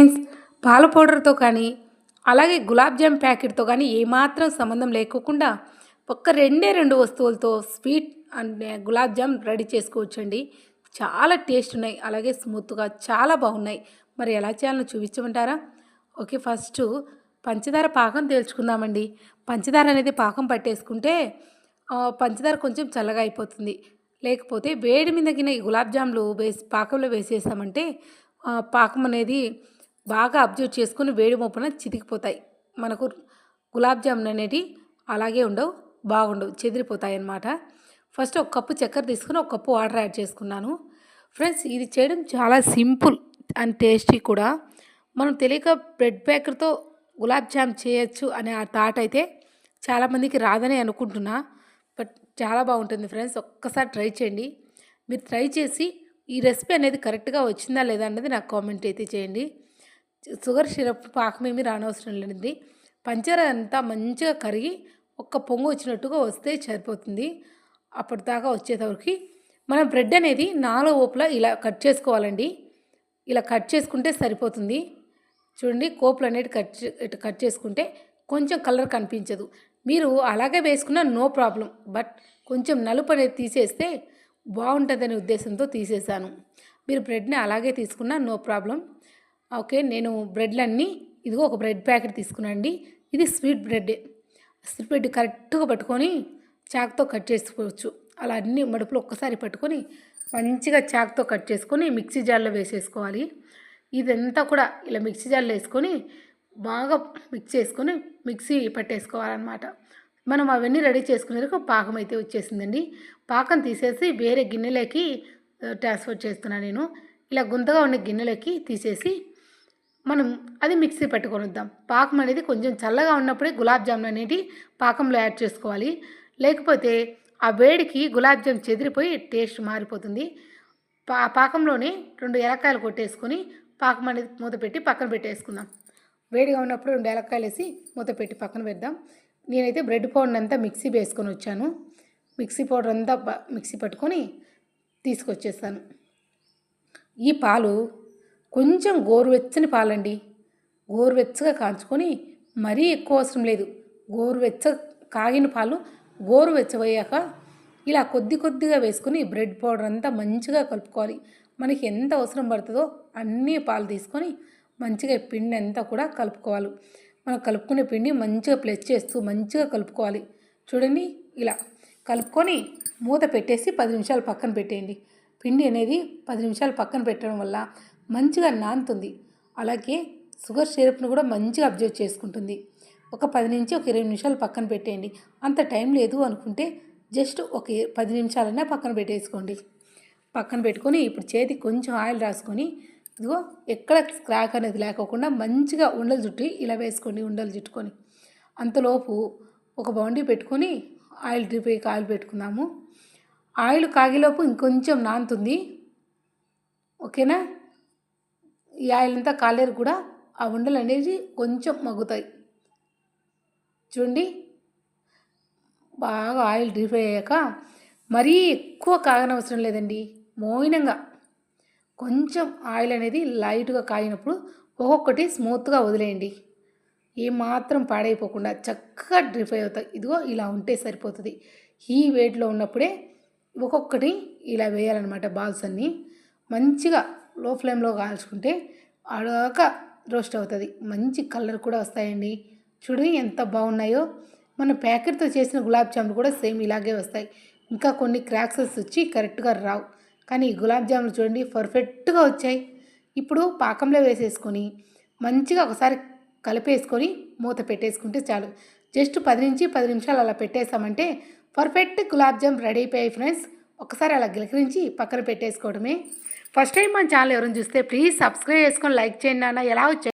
Friends, పాల పౌడర్‌తో కానీ, అలాగే గులాబ్ జామ్ ప్యాకెట్‌తో కానీ ఏమాత్రం సంబంధం లేకోకుండా ఒక్క రెండే 2 వస్తువులతో sweet and gulab jam ready చేసుకోవచ్చండి. చాలా టేస్ట్ ఉన్నాయి. అలాగే స్మూత్‌గా చాలా బాగున్నాయి. మరి ఎలా చేయాలో చూపించమంటారా? ఓకే. ఫస్టు పంచదార పాకం తేల్చుకుందామండి. పంచదార అనేది పాకం పట్టేసుకుంటే పంచదార కొంచెం చల్లగా అయిపోతుంది. లేకపోతే వేడి మీద గిన ఈ గులాబ్ జామ్‌లు పాకంలో వేసేసామంటే పాకం అనేది బాగా అబ్జర్వ్ చేసుకొని వేడి మోపున చితికిపోతాయి. మనకు గులాబ్ జామున్ అనేటివి అలాగే ఉండవు, బాగుండవు, చెదిరిపోతాయన్నమాట. ఫస్ట్ ఒక కప్పు చక్కెర తీసుకొని ఒక కప్పు వాటర్ యాడ్ చేసుకున్నాను. ఫ్రెండ్స్, ఇది చేయడం చాలా సింపుల్ అండ్ టేస్టీ కూడా. మనం తెలియక బ్రెడ్ పేకర్‌తో గులాబ్ జామ్ చేయొచ్చు అనే ఆ థాట్ అయితే చాలామందికి రాదని అనుకుంటున్నా. బట్ చాలా బాగుంటుంది ఫ్రెండ్స్. ఒక్కసారి ట్రై చేయండి. మీరు ట్రై చేసి ఈ రెసిపీ అనేది కరెక్ట్‌గా వచ్చిందా లేదా అన్నది నాకు కామెంట్ అయితే చేయండి. షుగర్ సిరప్ పాకమేమి రానవసరం లేనిది. పంచదార అంతా మంచిగా కరిగి ఒక్క పొంగు వచ్చినట్టుగా వస్తే సరిపోతుంది. అప్పటిదాకా వచ్చేసరికి మనం బ్రెడ్ అనేది 4 వైపులా ఇలా కట్ చేసుకోవాలండి. ఇలా కట్ చేసుకుంటే సరిపోతుంది. చూడండి, కోపులు అనేవి ఇటు కట్ చేసుకుంటే కొంచెం కలర్ కనిపించదు. మీరు అలాగే వేసుకున్న నో ప్రాబ్లం. బట్ కొంచెం నలుపు అనేది తీసేస్తే బాగుంటుందనే ఉద్దేశంతో తీసేసాను. మీరు బ్రెడ్ని అలాగే తీసుకున్నా నో ప్రాబ్లం. ఓకే. నేను బ్రెడ్లన్నీ ఇదిగో ఒక బ్రెడ్ ప్యాకెట్ తీసుకున్నానండి. ఇది స్వీట్ బ్రెడ్. స్వీట్ బ్రెడ్ కరెక్ట్గా పట్టుకొని చాక్తో కట్ చేసుకోవచ్చు. అలా అన్ని మడుపులు ఒక్కసారి పట్టుకొని మంచిగా చాక్తో కట్ చేసుకొని మిక్సీ జార్లో వేసేసుకోవాలి. ఇదంతా కూడా ఇలా మిక్సీ జార్లో వేసుకొని బాగా మిక్స్ చేసుకొని మిక్సీ పట్టేసుకోవాలన్నమాట. మనం అవన్నీ రెడీ చేసుకునేందుకు పాకం అయితే వచ్చేసిందండి. పాకం తీసేసి వేరే గిన్నెలోకి ట్రాన్స్ఫర్ చేస్తున్నాను నేను. ఇలా గుంతగా ఉన్న గిన్నెలోకి తీసేసి మనం అది మిక్సీ పట్టుకొని వద్దాం. పాకం అనేది కొంచెం చల్లగా ఉన్నప్పుడే గులాబ్ జామున్ అనేది పాకంలో యాడ్ చేసుకోవాలి. లేకపోతే ఆ వేడికి గులాబ్ జామ్ చెదిరిపోయి టేస్ట్ మారిపోతుంది. పాకంలోనే 2 ఏలక్కాయలు కొట్టేసుకొని పాకం అనేది మూత పెట్టి పక్కన పెట్టేసుకుందాం. వేడిగా ఉన్నప్పుడు 2 ఏలక్కాయలు వేసి మూత పెట్టి పక్కన పెడదాం. నేనైతే బ్రెడ్ పౌడర్ అంతా మిక్సీ వేసుకొని వచ్చాను. మిక్సీ పౌడర్ అంతా మిక్సీ పట్టుకొని తీసుకొచ్చేస్తాను. ఈ పాలు కొంచెం గోరువెచ్చని పాలండి. గోరువెచ్చగా కాంచుకొని మరీ ఎక్కువ అవసరం లేదు. గోరువెచ్చ కాగిన పాలు గోరువెచ్చబోయాక ఇలా కొద్ది కొద్దిగా వేసుకొని బ్రెడ్ పౌడర్ అంతా మంచిగా కలుపుకోవాలి. మనకి ఎంత అవసరం పడుతుందో అన్నీ పాలు తీసుకొని మంచిగా పిండి అంతా కూడా కలుపుకోవాలి. మనం కలుపుకునే పిండి మంచిగా ప్లస్ చేస్తూ మంచిగా కలుపుకోవాలి. చూడండి, ఇలా కలుపుకొని మూత పెట్టేసి 10 నిమిషాలు పక్కన పెట్టేయండి. పిండి అనేది 10 నిమిషాలు పక్కన పెట్టడం వల్ల మంచిగా నానుతుంది. అలాగే షుగర్ సిరప్ను కూడా మంచిగా అబ్జర్వ్ చేసుకుంటుంది. ఒక 10 నుంచి ఒక 20 నిమిషాలు పక్కన పెట్టేయండి. అంత టైం లేదు అనుకుంటే జస్ట్ ఒక 10 నిమిషాలన్నా పక్కన పెట్టేసుకోండి. పక్కన పెట్టుకొని ఇప్పుడు చేతికి కొంచెం ఆయిల్ రాసుకొని ఇదిగో ఎక్కడ స్క్రాక్ అనేది లేకోకుండా మంచిగా ఉండలు చుట్టి ఇలా వేసుకోండి. ఉండలు చుట్టుకొని అంతలోపు ఒక బౌండీ పెట్టుకొని ఆయిల్ పెట్టుకుందాము. ఆయిల్ కాగేలోపు ఇంకొంచెం నానుతుంది. ఓకేనా? ఈ ఆయిల్ అంతా కాలేరు కూడా ఆ ఉండలు అనేది కొంచెం మగ్గుతాయి. చూడండి, బాగా ఆయిల్ డీప్ ఫ్రై అయ్యాక మరీ ఎక్కువ కాగనవసరం లేదండి. మోయినంగా కొంచెం ఆయిల్ అనేది లైట్గా కాగినప్పుడు ఒక్కొక్కటి స్మూత్గా వదిలేయండి. ఏమాత్రం పాడైపోకుండా చక్కగా డీప్ ఫ్రై అవుతాయి. ఇదిగో ఇలా ఉంటే సరిపోతుంది. ఈ వేడిలో ఉన్నప్పుడే ఒక్కొక్కటి ఇలా వేయాలన్నమాట. బాల్స్ అన్నీ మంచిగా లో ఫ్లేమ్లో కాల్చుకుంటే అడగాక రోస్ట్ అవుతుంది. మంచి కలర్ కూడా వస్తాయండి. చూడండి ఎంత బాగున్నాయో. మన ప్యాకెట్తో చేసిన గులాబ్ జాములు కూడా సేమ్ ఇలాగే వస్తాయి. ఇంకా కొన్ని క్రాక్సెస్ వచ్చి కరెక్ట్గా రావు. కానీ ఈ గులాబ్ జాములు చూడండి పర్ఫెక్ట్గా వచ్చాయి. ఇప్పుడు పాకంలో వేసేసుకొని మంచిగా ఒకసారి కలిపేసుకొని మూత పెట్టేసుకుంటే చాలు. జస్ట్ 10 నుంచి 10 నిమిషాలు అలా పెట్టేసామంటే పర్ఫెక్ట్ గులాబ్ జామ్ రెడీ అయిపోయాయి ఫ్రెండ్స్. ఒకసారి అలా గిలకరించి పక్కన పెట్టేసుకోవడమే. ఫస్ట్ టైం మన ఛానల్ ఎవరైనా చూస్తే ప్లీజ్ సబ్స్క్రైబ్ చేసుకొని లైక్ చేయండి. ఎలా వచ్చాయి